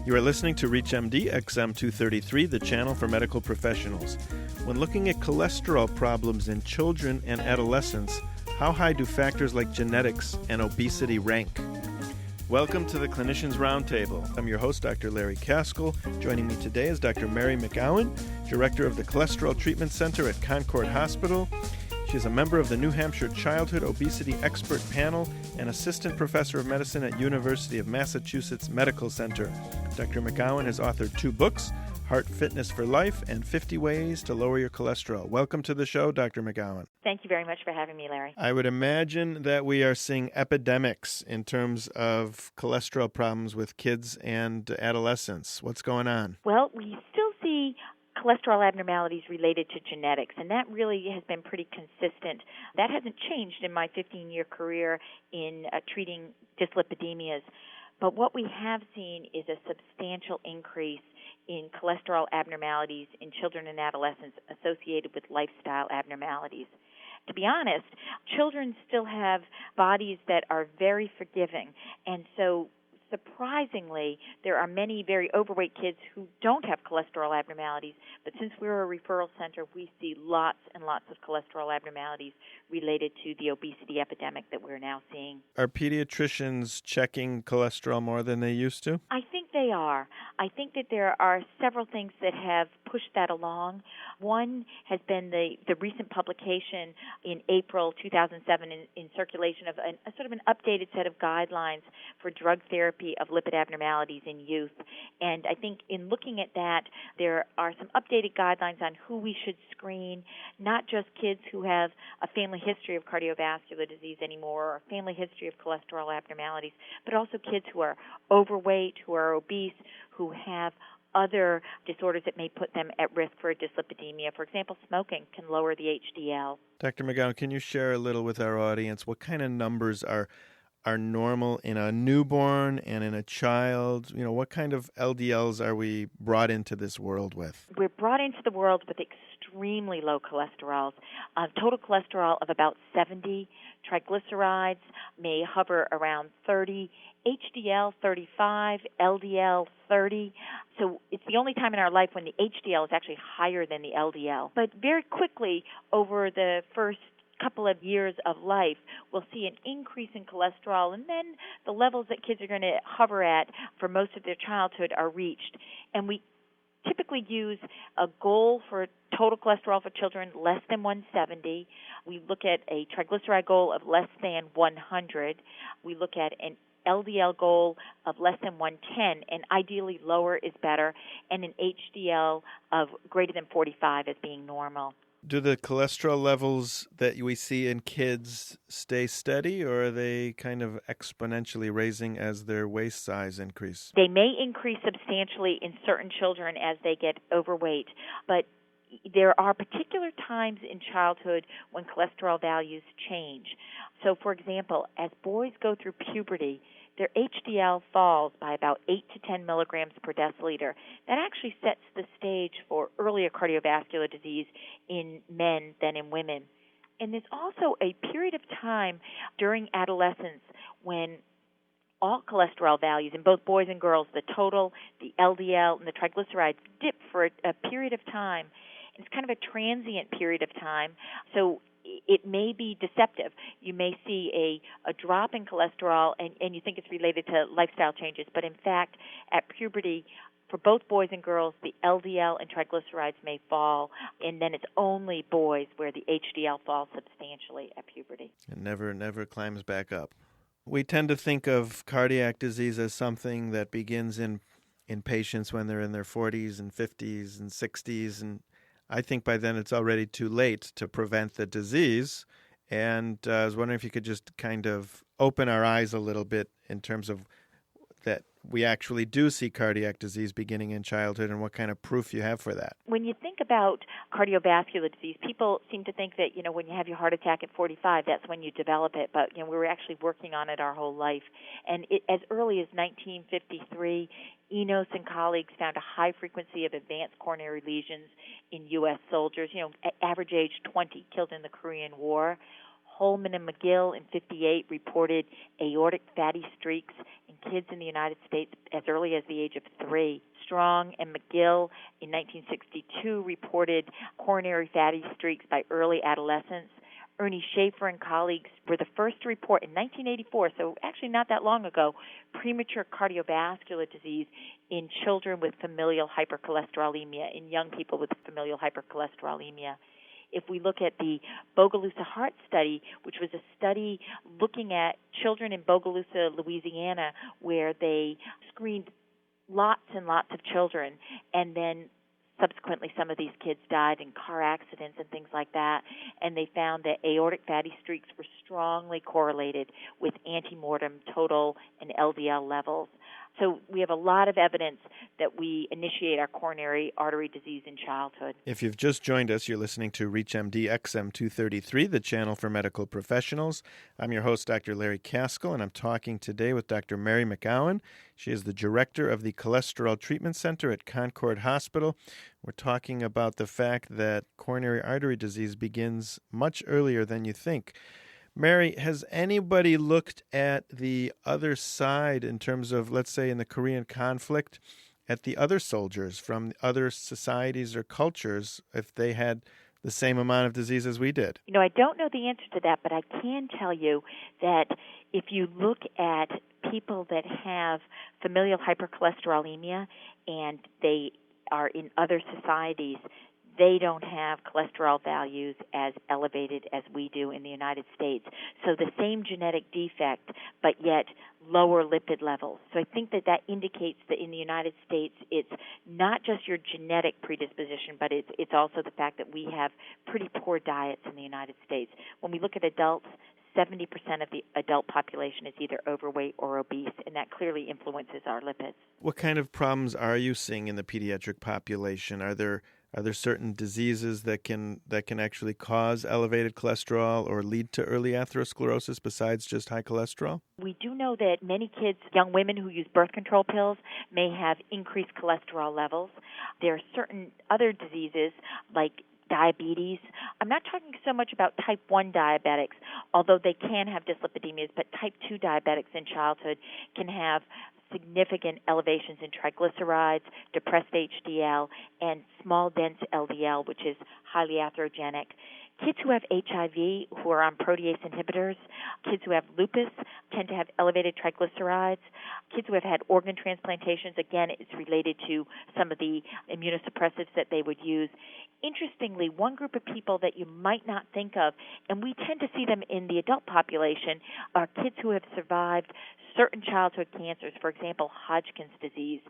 You are listening to ReachMD XM233, the channel for medical professionals. When looking at cholesterol problems in children and adolescents, how high do factors like genetics and obesity rank? Welcome to the Clinicians Roundtable. I'm your host, Dr. Larry Kaskel. Joining me today is Dr. Mary McGowan, Director of the Cholesterol Treatment Center at Concord Hospital. She is a member of the New Hampshire Childhood Obesity Expert Panel and Assistant Professor of Medicine at University of Massachusetts Medical Center. Dr. McGowan has authored 2 books, Heart Fitness for Life and 50 Ways to Lower Your Cholesterol. Welcome to the show, Dr. McGowan. Thank you very much for having me, Larry. I would imagine that we are seeing epidemics in terms of cholesterol problems with kids and adolescents. What's going on? Well, we still see cholesterol abnormalities related to genetics, and that really has been pretty consistent. That hasn't changed in my 15-year career in treating dyslipidemias. But what we have seen is a substantial increase in cholesterol abnormalities in children and adolescents associated with lifestyle abnormalities. To be honest, children still have bodies that are very forgiving, and so surprisingly, there are many very overweight kids who don't have cholesterol abnormalities, but since we're a referral center, we see lots and lots of cholesterol abnormalities related to the obesity epidemic that we're now seeing. Are pediatricians checking cholesterol more than they used to? I think they are. I think that there are several things that have pushed that along. One has been the recent publication in April 2007 in circulation of a sort of an updated set of guidelines for drug therapy of lipid abnormalities in youth. And I think in looking at that, there are some updated guidelines on who we should screen, not just kids who have a family history of cardiovascular disease anymore or a family history of cholesterol abnormalities, but also kids who are overweight, who are obese, who have other disorders that may put them at risk for dyslipidemia. For example, smoking can lower the HDL. Dr. McGowan, can you share a little with our audience what kind of numbers are normal in a newborn and in a child? You know, what kind of LDLs are we brought into this world with? We're brought into the world with extremely low cholesterols, total cholesterol of about 70, triglycerides may hover around 30, HDL 35, LDL 30. So it's the only time in our life when the HDL is actually higher than the LDL. But very quickly, over the first couple of years of life, we'll see an increase in cholesterol, and then the levels that kids are going to hover at for most of their childhood are reached. And we typically use a goal for total cholesterol for children less than 170. We look at a triglyceride goal of less than 100. We look at an LDL goal of less than 110, and ideally lower is better, and an HDL of greater than 45 as being normal. Do the cholesterol levels that we see in kids stay steady, or are they kind of exponentially raising as their waist size increase? They may increase substantially in certain children as they get overweight, but there are particular times in childhood when cholesterol values change. So, for example, as boys go through puberty, their HDL falls by about 8 to 10 milligrams per deciliter. That actually sets the stage for earlier cardiovascular disease in men than in women. And there's also a period of time during adolescence when all cholesterol values in both boys and girls, the total, the LDL, and the triglycerides dip for a period of time. It's kind of a transient period of time, so it may be deceptive. You may see a drop in cholesterol, and you think it's related to lifestyle changes, but in fact, at puberty, for both boys and girls, the LDL and triglycerides may fall, and then it's only boys where the HDL falls substantially at puberty. It never climbs back up. We tend to think of cardiac disease as something that begins in patients when they're in their 40s and 50s and 60s, and I think by then it's already too late to prevent the disease. And I was wondering if you could just kind of open our eyes a little bit in terms of that we actually do see cardiac disease beginning in childhood and what kind of proof you have for that. When you think about cardiovascular disease, people seem to think that, when you have your heart attack at 45, that's when you develop it. But, we were actually working on it our whole life. And as early as 1953, Enos and colleagues found a high frequency of advanced coronary lesions in U.S. soldiers, average age 20, killed in the Korean War. Holman and McGill in 58 reported aortic fatty streaks in kids in the United States as early as the age of 3. Strong and McGill in 1962 reported coronary fatty streaks by early adolescence. Ernie Schaefer and colleagues were the first to report in 1984, so actually not that long ago, premature cardiovascular disease in children with familial hypercholesterolemia, in young people with familial hypercholesterolemia. If we look at the Bogalusa Heart Study, which was a study looking at children in Bogalusa, Louisiana, where they screened lots and lots of children, and then subsequently some of these kids died in car accidents and things like that, and they found that aortic fatty streaks were strongly correlated with antemortem total and LDL levels. So we have a lot of evidence that we initiate our coronary artery disease in childhood. If you've just joined us, you're listening to ReachMD XM 233, the channel for medical professionals. I'm your host, Dr. Larry Kaskel, and I'm talking today with Dr. Mary McGowan. She is the director of the Cholesterol Treatment Center at Concord Hospital. We're talking about the fact that coronary artery disease begins much earlier than you think. Mary, has anybody looked at the other side in terms of, let's say, in the Korean conflict, at the other soldiers from other societies or cultures, if they had the same amount of disease as we did? You know, I don't know the answer to that, but I can tell you that if you look at people that have familial hypercholesterolemia and they are in other societies, they don't have cholesterol values as elevated as we do in the United States. So the same genetic defect, but yet lower lipid levels. So I think that indicates that in the United States, it's not just your genetic predisposition, but it's also the fact that we have pretty poor diets in the United States. When we look at adults, 70% of the adult population is either overweight or obese, and that clearly influences our lipids. What kind of problems are you seeing in the pediatric population? Are there certain diseases that can actually cause elevated cholesterol or lead to early atherosclerosis besides just high cholesterol? We do know that many kids, young women who use birth control pills, may have increased cholesterol levels. There are certain other diseases like diabetes. I'm not talking so much about type 1 diabetics, although they can have dyslipidemias, but type 2 diabetics in childhood can have significant elevations in triglycerides, depressed HDL, and small dense LDL, which is highly atherogenic. Kids who have HIV, who are on protease inhibitors, kids who have lupus tend to have elevated triglycerides. Kids who have had organ transplantations, again, it's related to some of the immunosuppressives that they would use. Interestingly, one group of people that you might not think of, and we tend to see them in the adult population, are kids who have survived certain childhood cancers, for example, Hodgkin's disease.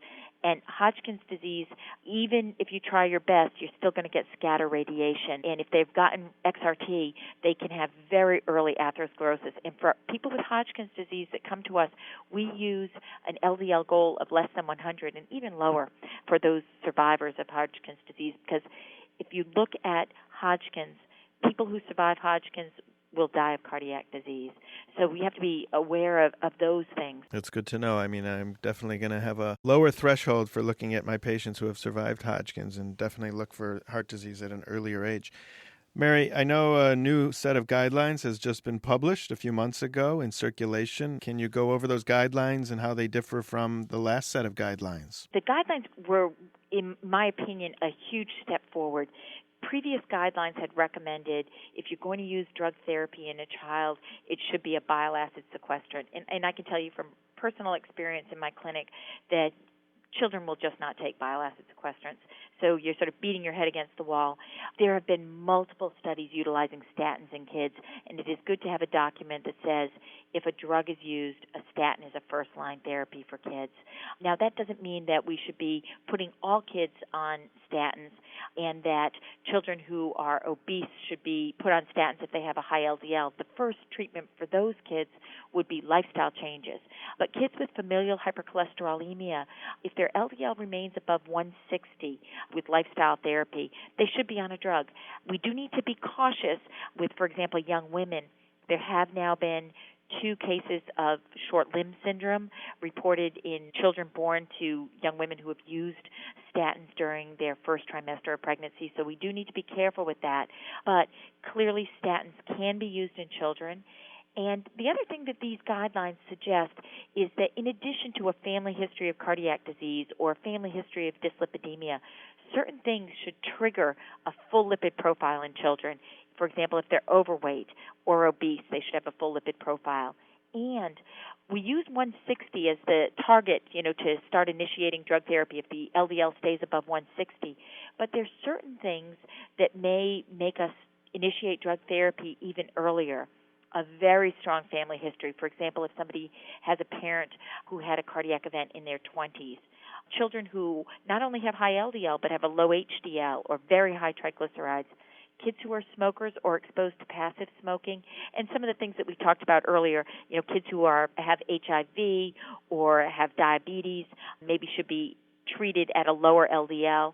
And Hodgkin's disease, even if you try your best, you're still going to get scatter radiation. And if they've gotten XRT, they can have very early atherosclerosis. And for people with Hodgkin's disease that come to us, we use an LDL goal of less than 100 and even lower for those survivors of Hodgkin's disease, because if you look at Hodgkin's, people who survive Hodgkin's will die of cardiac disease. So we have to be aware of those things. That's good to know. I mean, I'm definitely going to have a lower threshold for looking at my patients who have survived Hodgkin's and definitely look for heart disease at an earlier age. Mary, I know a new set of guidelines has just been published a few months ago in circulation. Can you go over those guidelines and how they differ from the last set of guidelines? The guidelines were, in my opinion, a huge step forward. Previous guidelines had recommended if you're going to use drug therapy in a child, it should be a bile acid sequestrant. And I can tell you from personal experience in my clinic that children will just not take bile acid sequestrants. So you're sort of beating your head against the wall. There have been multiple studies utilizing statins in kids, and it is good to have a document that says if a drug is used, a statin is a first-line therapy for kids. Now, that doesn't mean that we should be putting all kids on statins and that children who are obese should be put on statins if they have a high LDL. The first treatment for those kids would be lifestyle changes. But kids with familial hypercholesterolemia, if their LDL remains above 160 with lifestyle therapy, they should be on a drug. We do need to be cautious with, for example, young women. There have now been 2 cases of short limb syndrome reported in children born to young women who have used statins during their first trimester of pregnancy. So we do need to be careful with that. But clearly statins can be used in children. And the other thing that these guidelines suggest is that in addition to a family history of cardiac disease or a family history of dyslipidemia, certain things should trigger a full lipid profile in children. For example, if they're overweight or obese, they should have a full lipid profile. And we use 160 as the target, to start initiating drug therapy if the LDL stays above 160. But there's certain things that may make us initiate drug therapy even earlier. A very strong family history. For example, if somebody has a parent who had a cardiac event in their 20s, children who not only have high LDL but have a low HDL or very high triglycerides, kids who are smokers or exposed to passive smoking, and some of the things that we talked about earlier, kids who have HIV or have diabetes maybe should be treated at a lower LDL.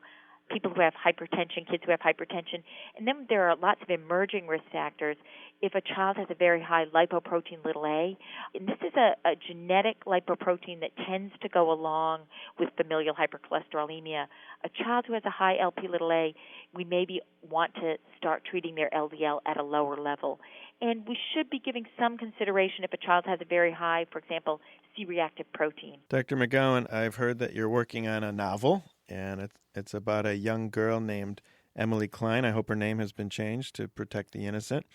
People who have hypertension, kids who have hypertension. And then there are lots of emerging risk factors. If a child has a very high lipoprotein little a, and this is a genetic lipoprotein that tends to go along with familial hypercholesterolemia, a child who has a high LP little a, we maybe want to start treating their LDL at a lower level. And we should be giving some consideration if a child has a very high, for example, C-reactive protein. Dr. McGowan, I've heard that you're working on a novel, and it's about a young girl named Emily Klein. I hope her name has been changed to protect the innocent.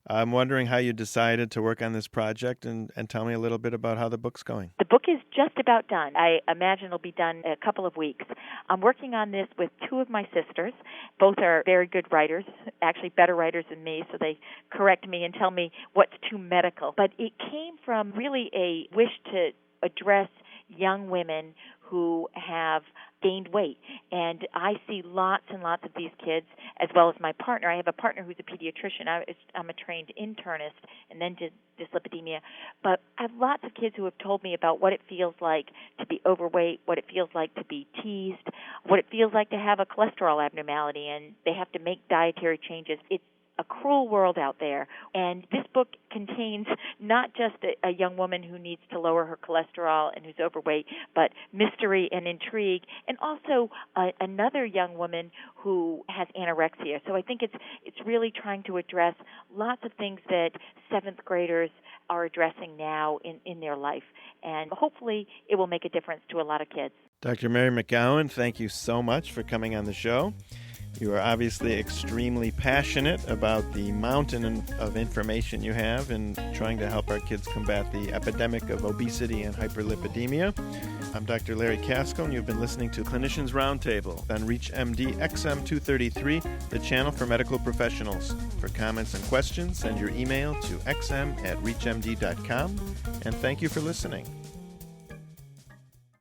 I'm wondering how you decided to work on this project, and tell me a little bit about how the book's going. The book is just about done. I imagine it'll be done in a couple of weeks. I'm working on this with two of my sisters. Both are very good writers, actually better writers than me, so they correct me and tell me what's too medical. But it came from really a wish to address young women who have gained weight. And I see lots and lots of these kids, as well as my partner. I have a partner who's a pediatrician. I'm a trained internist and then did dyslipidemia. But I have lots of kids who have told me about what it feels like to be overweight, what it feels like to be teased, what it feels like to have a cholesterol abnormality, and they have to make dietary changes. It's a cruel world out there. And this book contains not just a young woman who needs to lower her cholesterol and who's overweight, but mystery and intrigue, and also another young woman who has anorexia. So I think it's really trying to address lots of things that seventh graders are addressing now in their life. And hopefully it will make a difference to a lot of kids. Dr. Mary McGowan, thank you so much for coming on the show. You are obviously extremely passionate about the mountain of information you have in trying to help our kids combat the epidemic of obesity and hyperlipidemia. I'm Dr. Larry Kaskel, and you've been listening to Clinicians Roundtable on ReachMD XM 233, the channel for medical professionals. For comments and questions, send your email to xm@reachmd.com, and thank you for listening.